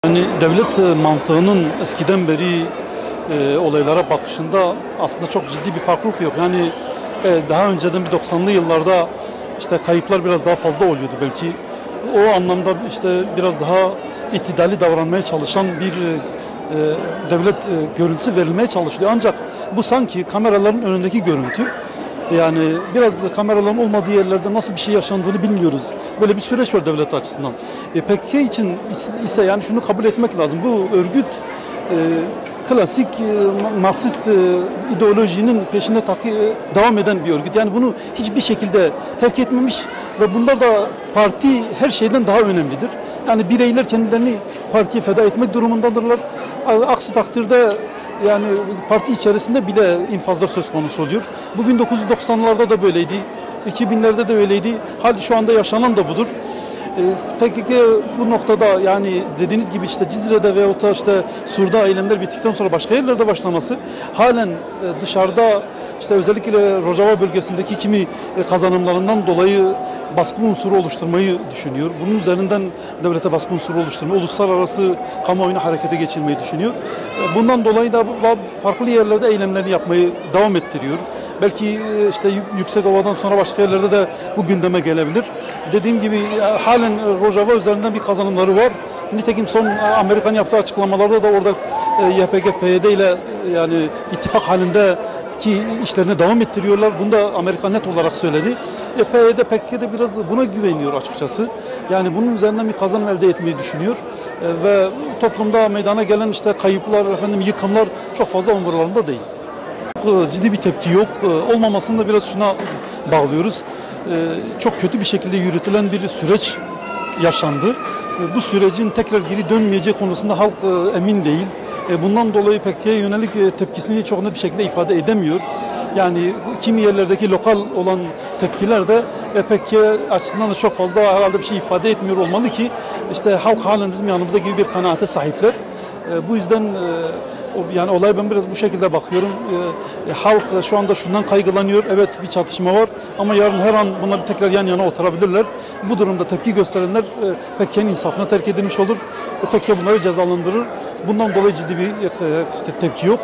Yani devlet mantığının eskiden beri olaylara bakışında aslında çok ciddi bir farklılık yok. Yani daha önceden bir 90'lı yıllarda işte kayıplar biraz daha fazla oluyordu belki. O anlamda işte biraz daha iktidali davranmaya çalışan bir devlet görüntüsü verilmeye çalışılıyor. Ancak bu sanki kameraların önündeki görüntü. Yani biraz kameraların olmadığı yerlerde nasıl bir şey yaşandığını bilmiyoruz. Böyle bir süreç var devlet açısından. PKK için ise yani şunu kabul etmek lazım. Bu örgüt klasik Marksist ideolojinin peşinde devam eden bir örgüt. Yani bunu hiçbir şekilde terk etmemiş ve bunlar da parti her şeyden daha önemlidir. Yani bireyler kendilerini partiye feda etmek durumundadırlar. Aksi takdirde yani parti içerisinde bile infazlar söz konusu oluyor. Bu 1990'larda da böyleydi, 2000'lerde de öyleydi. Hal şu anda yaşanan da budur. PKK bu noktada yani dediğiniz gibi işte Cizre'de veyahut da işte Sur'da eylemler bittikten sonra başka yerlerde başlaması halen dışarıda işte özellikle Rojava bölgesindeki kimi kazanımlarından dolayı baskı unsuru oluşturmayı düşünüyor. Bunun üzerinden devlete baskı unsuru oluşturmayı, uluslararası kamuoyunu harekete geçirmeyi düşünüyor. Bundan dolayı da farklı yerlerde eylemlerini yapmayı devam ettiriyor. Belki işte Yüksekova'dan sonra başka yerlerde de bu gündeme gelebilir. Dediğim gibi halen Rojava üzerinden bir kazanımları var. Nitekim son Amerikan yaptığı açıklamalarda da orada YPG, PYD ile yani ittifak halinde ki işlerine devam ettiriyorlar. Bunu da Amerika net olarak söyledi. PYD, PKK de biraz buna güveniyor açıkçası. Yani bunun üzerinden bir kazanım elde etmeyi düşünüyor. Ve toplumda meydana gelen işte kayıplar, yıkımlar çok fazla umurlarında değil. Ciddi bir tepki yok. Olmamasını da biraz şuna bağlıyoruz. Çok kötü bir şekilde yürütülen bir süreç yaşandı. Bu sürecin tekrar geri dönmeyeceği konusunda halk emin değil. Bundan dolayı PKK'ya yönelik tepkisini çok net bir şekilde ifade edemiyor. Yani kimi yerlerdeki lokal olan tepkiler de PKK açısından da çok fazla herhalde bir şey ifade etmiyor olmalı ki işte halk halen bizim yanımızda gibi bir kanaate sahipler. Bu yüzden yani olaya ben biraz bu şekilde bakıyorum. Halk şu anda şundan kaygılanıyor. Evet bir çatışma var ama yarın her an bunlar tekrar yan yana oturabilirler. Bu durumda tepki gösterenler PKK'nın insafına terk edilmiş olur. PKK bunları cezalandırır. Bundan dolayı ciddi bir tepki yok.